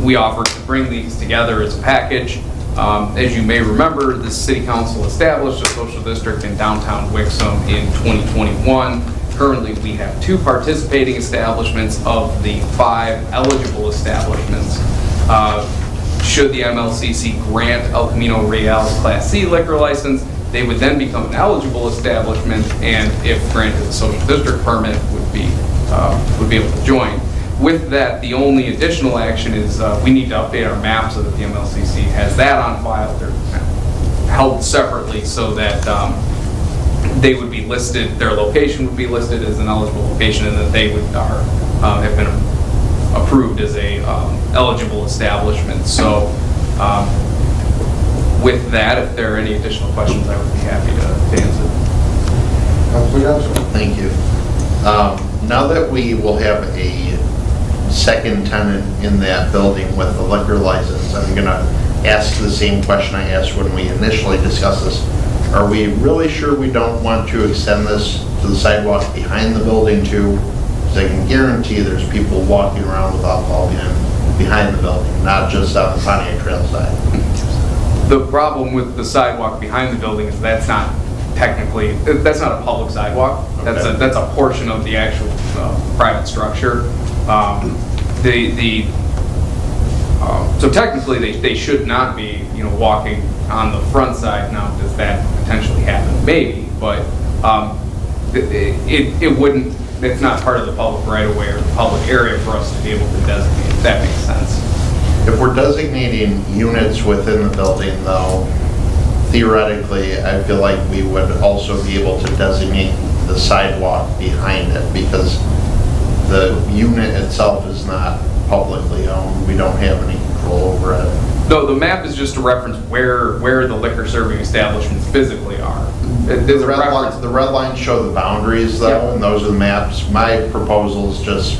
we offered to bring these together as a package. As you may remember, the city council established a social district in downtown Wixom in 2021. Currently, we have 2 participating establishments of the 5 eligible establishments. Should the MLCC grant El Camino Real's Class C liquor license, they would then become an eligible establishment, and if granted a social district permit, would be able to join. With that, the only additional action is we need to update our map so that the MLCC has that on file. They're held separately so that they would be listed, their location would be listed as an eligible location, and that they would have been approved as a eligible establishment. So with that, if there are any additional questions, I would be happy to answer. Thank you. Now that we will have a second tenant in that building with a liquor license, I'm going to ask the same question I asked when we initially discussed this. Are we really sure we don't want to extend this to the sidewalk behind the building too? Because I can guarantee there's people walking around with alcohol behind the building, not just on the Pontiac Trail side. The problem with the sidewalk behind the building is that's not technically, that's not a public sidewalk. Okay. That's a portion of the actual private structure. So technically, they should not be, walking on the front side. Now, does that potentially happen? Maybe, but it wouldn't. It's not part of the public right-of-way or the public area for us to be able to designate. If that makes sense. If we're designating units within the building, though, theoretically, I feel like we would also be able to designate the sidewalk behind it, because the unit itself is not publicly owned. We don't have any control over it. No, the map is just a reference where the liquor serving establishments physically are. There's a reference. The red lines show the boundaries, though, Yep. and those are the maps. My proposal is just,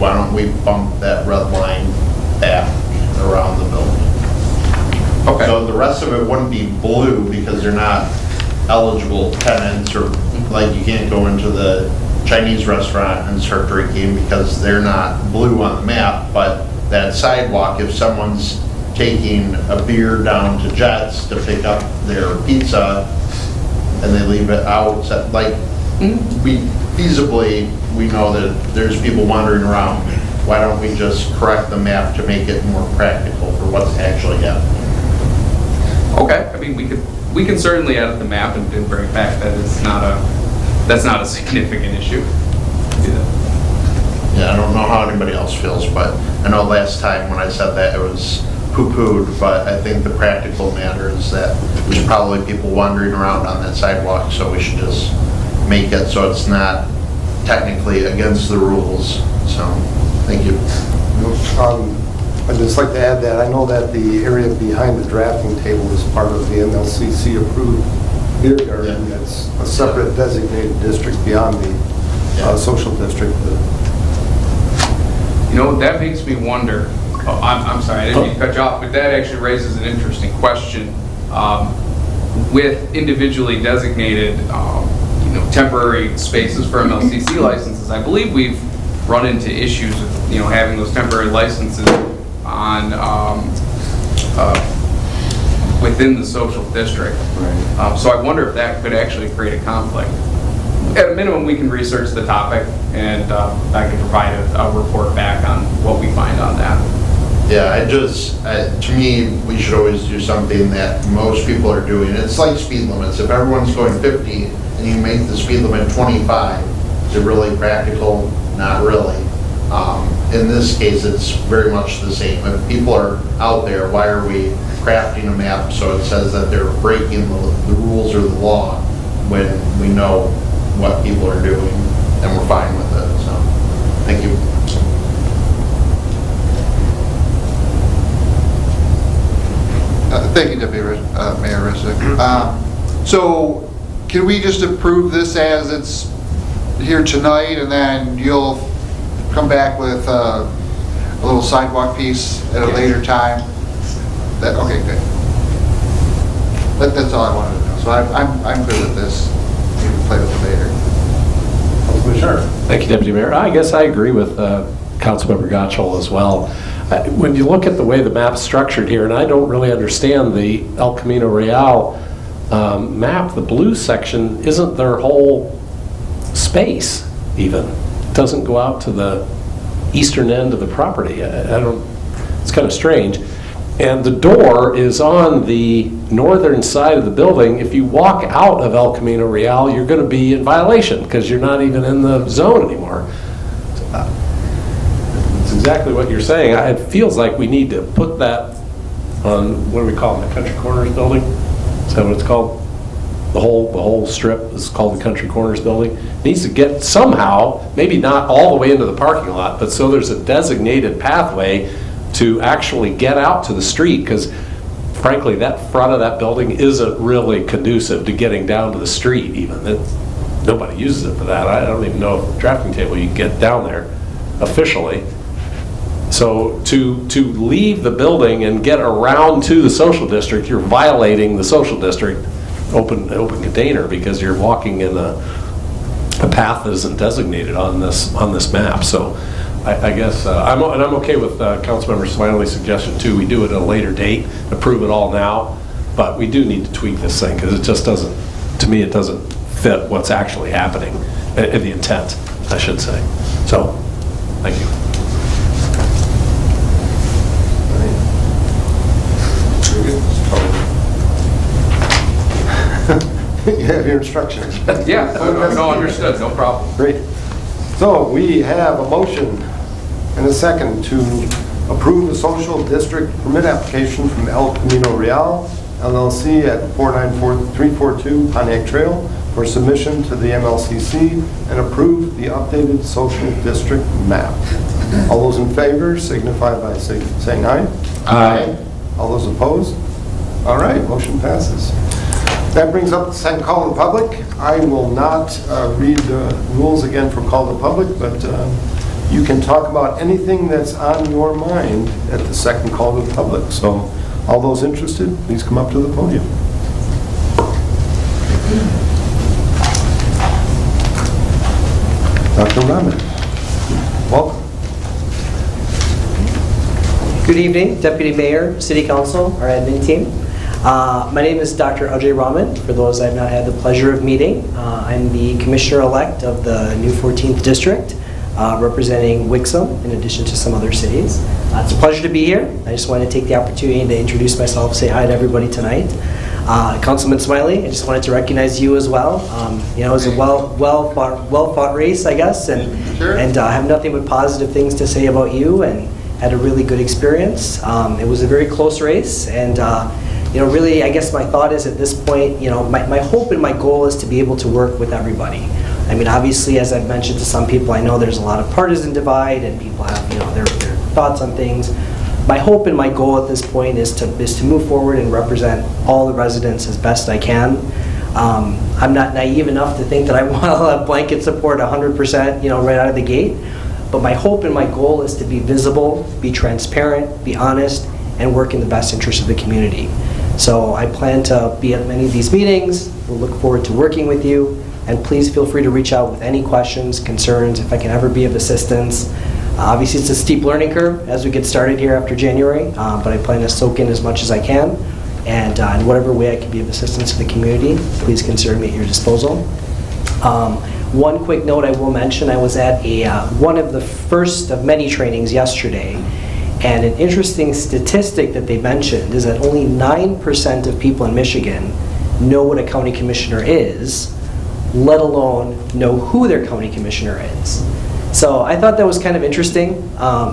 why don't we bump that red line back around the building? Okay. So the rest of it wouldn't be blue because they're not eligible tenants, or like you can't go into the Chinese restaurant and start drinking because they're not blue on the map. But that sidewalk, if someone's taking a beer down to Jets to pick up their pizza and they leave it out, like we feasibly, we know that there's people wandering around. Why don't we just correct the map to make it more practical for what's actually happening? Okay, I mean, we can certainly edit the map and bring it back. That's not a significant issue. Yeah, I don't know how anybody else feels, but I know last time when I said that it was poo-pooed, but I think the practical matter is that there's probably people wandering around on that sidewalk, so we should just make it so it's not technically against the rules. So, thank you. I'd just like to add that I know that the area behind the drafting table is part of the MLCC approved beer garden. That's a separate designated district beyond the social district. That makes me wonder. Oh, I'm sorry, I didn't mean to cut you off, but that actually raises an interesting question. With individually designated, temporary spaces for MLCC licenses, I believe we've run into issues with, having those temporary licenses on within the social district. Right. So I wonder if that could actually create a conflict. At a minimum, we can research the topic, and I can provide a report back on what we find on that. Yeah, to me, we should always do something that most people are doing. It's like speed limits. If everyone's going 50 and you make the speed limit 25, is it really practical? Not really. In this case, it's very much the same. If people are out there, why are we crafting a map so it says that they're breaking the rules or the law when we know what people are doing and we're fine with it? So, thank you. Thank you, Deputy Mayor Risick. So can we just approve this as it's here tonight, and then you'll come back with a little sidewalk piece at a later time? Okay, good. That's all I wanted to know. So I'm good with this. You can play with it later. Sure. Thank you, Deputy Mayor. I guess I agree with Councilmember Gottschall as well. When you look at the way the map's structured here, and I don't really understand the El Camino Real map, the blue section isn't their whole space even. It doesn't go out to the eastern end of the property. I don't, it's kind of strange. And the door is on the northern side of the building. If you walk out of El Camino Real, you're going to be in violation because you're not even in the zone anymore. It's exactly what you're saying. It feels like we need to put that on, what do we call it, the Country Corners building? Is that what it's called? The whole strip is called the Country Corners building. It needs to get somehow, maybe not all the way into the parking lot, but so there's a designated pathway to actually get out to the street, because frankly, that front of that building isn't really conducive to getting down to the street even. Nobody uses it for that. I don't even know if drafting table you can get down there officially. So to leave the building and get around to the social district, you're violating the social district open container, because you're walking in a path that isn't designated on this map. So I guess I'm okay with Councilmember Smiley's suggestion too. We do it at a later date, approve it all now, but we do need to tweak this thing because it just doesn't, to me, it doesn't fit what's actually happening, the intent, I should say. So, thank you. You have your instructions. Yeah, no, understood, no problem. Great. So we have a motion and a second to approve the social district permit application from El Camino Real LLC at 49342 Pontiac Trail for submission to the MLCC, and approve the updated social district map. All those in favor signify by saying aye. Aye. All those opposed? All right, motion passes. That brings up the second call to the public. I will not read the rules again for call to the public, but you can talk about anything that's on your mind at the second call to the public. So all those interested, please come up to the podium. Dr. Rahman, welcome. Good evening, Deputy Mayor, City Council, our admin team. My name is Dr. Ajay Rahman, for those I've not had the pleasure of meeting. I'm the Commissioner-elect of the new 14th District, representing Wixom, in addition to some other cities. It's a pleasure to be here. I just want to take the opportunity to introduce myself, say hi to everybody tonight. Councilman Smiley, I just wanted to recognize you as well. You know, it was a well fought race, I guess, and I have nothing but positive things to say about you, and had a really good experience. It was a very close race, and you know, really, I guess my thought is at this point, you know, my hope and my goal is to be able to work with everybody. I mean, obviously, as I've mentioned to some people, I know there's a lot of partisan divide, and people have, you know, their thoughts on things. My hope and my goal at this point is to move forward and represent all the residents as best I can. I'm not naive enough to think that I want to blanket support 100%, you know, right out of the gate. But my hope and my goal is to be visible, be transparent, be honest, and work in the best interest of the community. So I plan to be at many of these meetings. We'll look forward to working with you. And please feel free to reach out with any questions, concerns, if I can ever be of assistance. Obviously, it's a steep learning curve as we get started here after January, but I plan to soak in as much as I can. And in whatever way I can be of assistance to the community, please consider me at your disposal. One quick note I will mention, I was at one of the first of many trainings yesterday, and an interesting statistic that they mentioned is that only 9% of people in Michigan know what a county commissioner is, let alone know who their county commissioner is. So I thought that was kind of interesting.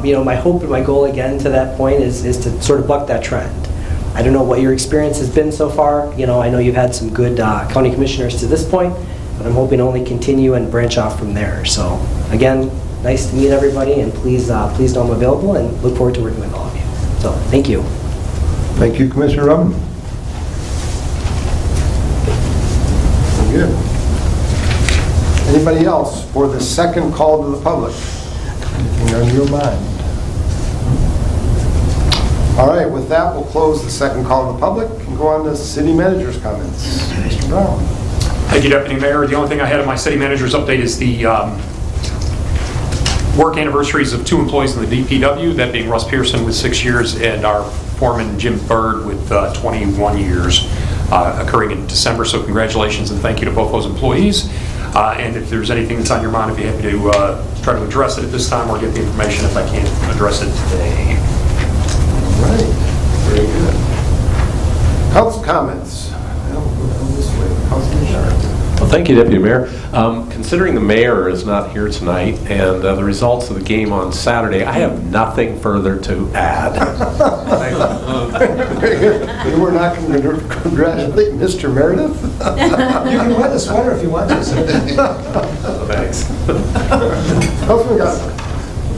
You know, my hope and my goal again to that point is to sort of buck that trend. I don't know what your experience has been so far. You know, I know you've had some good county commissioners to this point, but I'm hoping to only continue and branch off from there. So again, nice to meet everybody, and please know I'm available and look forward to working with all of you. So thank you. Thank you, Commissioner Rahman. Very good. Anybody else for the second call to the public? Anything on your mind? All right, with that, we'll close the second call to the public and go on to city manager's comments. Mr. Brown. Thank you, Deputy Mayor. The only thing I had in my city manager's update is the work anniversaries of 2 employees in the DPW, that being Russ Pearson with 6 years and our foreman Jim Bird with 21 years occurring in December. So congratulations and thank you to both those employees. And if there's anything that's on your mind, I'd be happy to try to address it at this time or get the information if I can't address it today. All right, very good. Council comments. Well, we'll go this way. Councilman Sharp. Well, thank you, Deputy Mayor. Considering the mayor is not here tonight and the results of the game on Saturday, I have nothing further to add. You were not going to congratulate Mr. Meredith? You can wear the sweater if you want to, sir. Thanks. Councilman Gossett.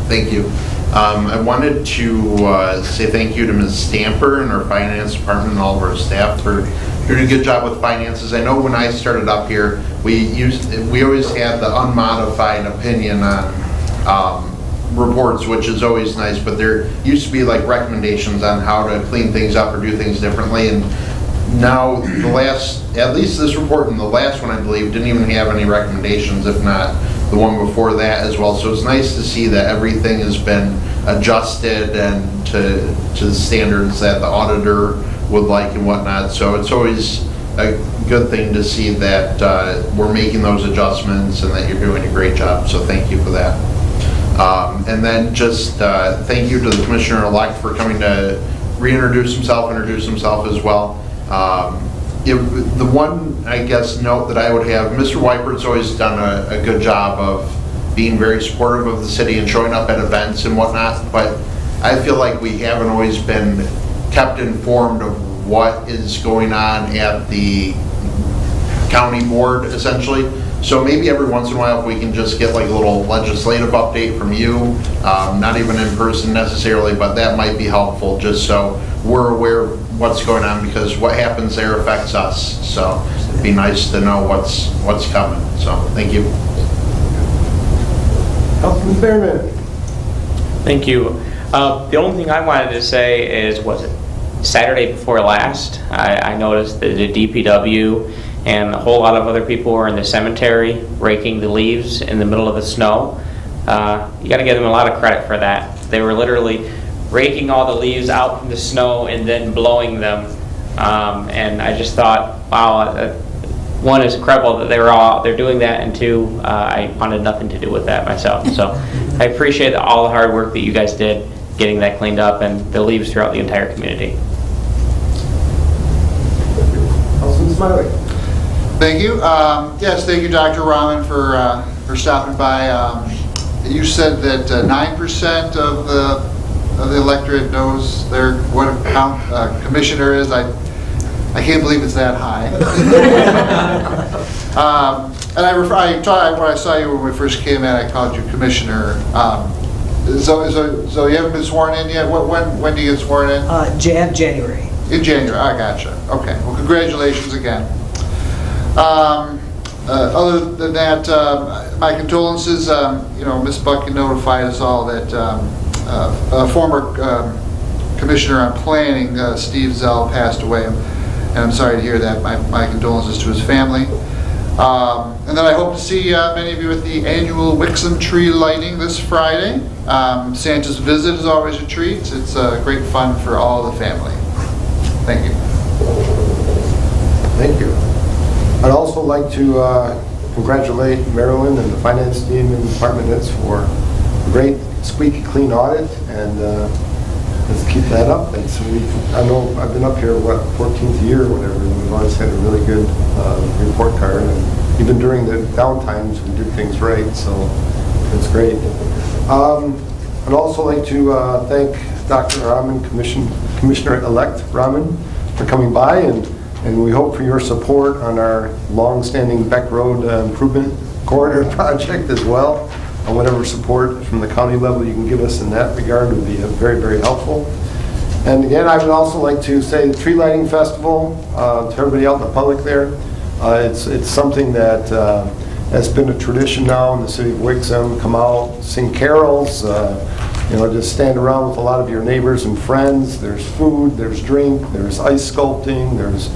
Thank you. I wanted to say thank you to Ms. Stamper and our finance department and all of our staff for doing a good job with finances. I know when I started up here, we always had the unmodified opinion on reports, which is always nice, but there used to be like recommendations on how to clean things up or do things differently. And now at least this report and the last one, I believe, didn't even have any recommendations, if not the one before that as well. So it's nice to see that everything has been adjusted and to the standards that the auditor would like and whatnot. So it's always a good thing to see that we're making those adjustments and that you're doing a great job. So thank you for that. And then just thank you to the Commissioner-elect for coming to introduce himself as well. The one, I guess, note that I would have, Mr. Weipert's always done a good job of being very supportive of the city and showing up at events and whatnot, but I feel like we haven't always been kept informed of what is going on at the county board, essentially. So maybe every once in a while, if we can just get like a little legislative update from you, not even in person necessarily, but that might be helpful just so we're aware of what's going on, because what happens there affects us. So it'd be nice to know what's coming. So thank you. Councilman Behrman. Thank you. The only thing I wanted to say is, was it Saturday before last, I noticed that the DPW and a whole lot of other people were in the cemetery raking the leaves in the middle of the snow. You got to give them a lot of credit for that. They were literally raking all the leaves out from the snow and then blowing them. And I just thought, wow, one, is incredible that they're doing that, and two, I wanted nothing to do with that myself. So I appreciate all the hard work that you guys did getting that cleaned up and the leaves throughout the entire community. Councilman Smiley. Thank you. Yes, thank you, Dr. Rahman, for stopping by. You said that 9% of the electorate knows what a commissioner is. I can't believe it's that high. And when I saw you when we first came in, I called you commissioner. So you haven't been sworn in yet? When do you get sworn in? January. In January, I gotcha. Okay, well, congratulations again. Other than that, my condolences. Ms. Bucky notified us all that a former commissioner on planning, Steve Zell, passed away, and I'm sorry to hear that. My condolences to his family. And then I hope to see many of you at the annual Wixom tree lighting this Friday. Santa's visit is always a treat. It's great fun for all the family. Thank you. Thank you. I'd also like to congratulate Marilyn and the finance team and department heads for a great squeaky clean audit, and let's keep that up. And so I know I've been up here, 14th year or whatever, and we've always had a really good report card, and even during the downtimes we did things right, so it's great. I'd also like to thank Dr. Rahman, Commissioner-elect Rahman, for coming by, and we hope for your support on our long-standing Beck Road Improvement Corridor project as well. And whatever support from the county level you can give us in that regard would be very, very helpful. And again, I would also like to say the Tree Lighting Festival to everybody out in the public there. It's something that has been a tradition now in the city of Wixom. Come out, sing carols, just stand around with a lot of your neighbors and friends. There's food, there's drink, there's ice sculpting, there's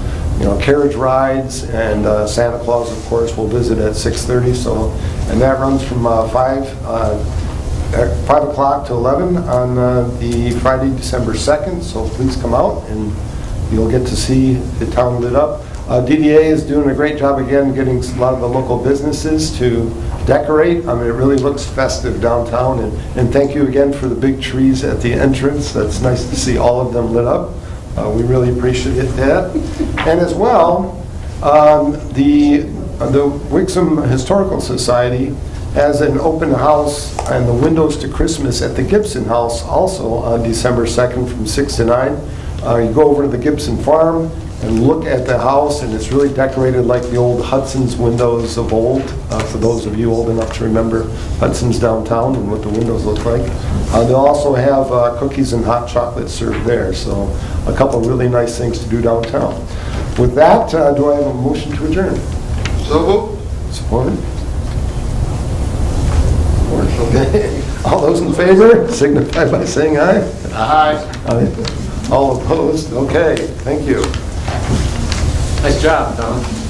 carriage rides, and Santa Claus, of course, will visit at 6:30. So, and that runs from 5 at 5 o'clock to 11 on the Friday, December 2nd, so please come out and you'll get to see the town lit up. DDA is doing a great job again, getting a lot of the local businesses to decorate. I mean, it really looks festive downtown, and thank you again for the big trees at the entrance. That's nice to see all of them lit up. We really appreciate that. And as well, the Wixom Historical Society has an open house and the Windows to Christmas at the Gibson House also on December 2nd from 6 to 9. You go over to the Gibson Farm and look at the house, and it's really decorated like the old Hudson's windows of old, for those of you old enough to remember Hudson's downtown and what the windows look like. They'll also have cookies and hot chocolate served there, so a couple of really nice things to do downtown. With that, do I have a motion to adjourn? So moved. Support? Okay. All those in favor, signify by saying aye. Aye. Aye. All opposed? Okay, thank you. Nice job, Tom.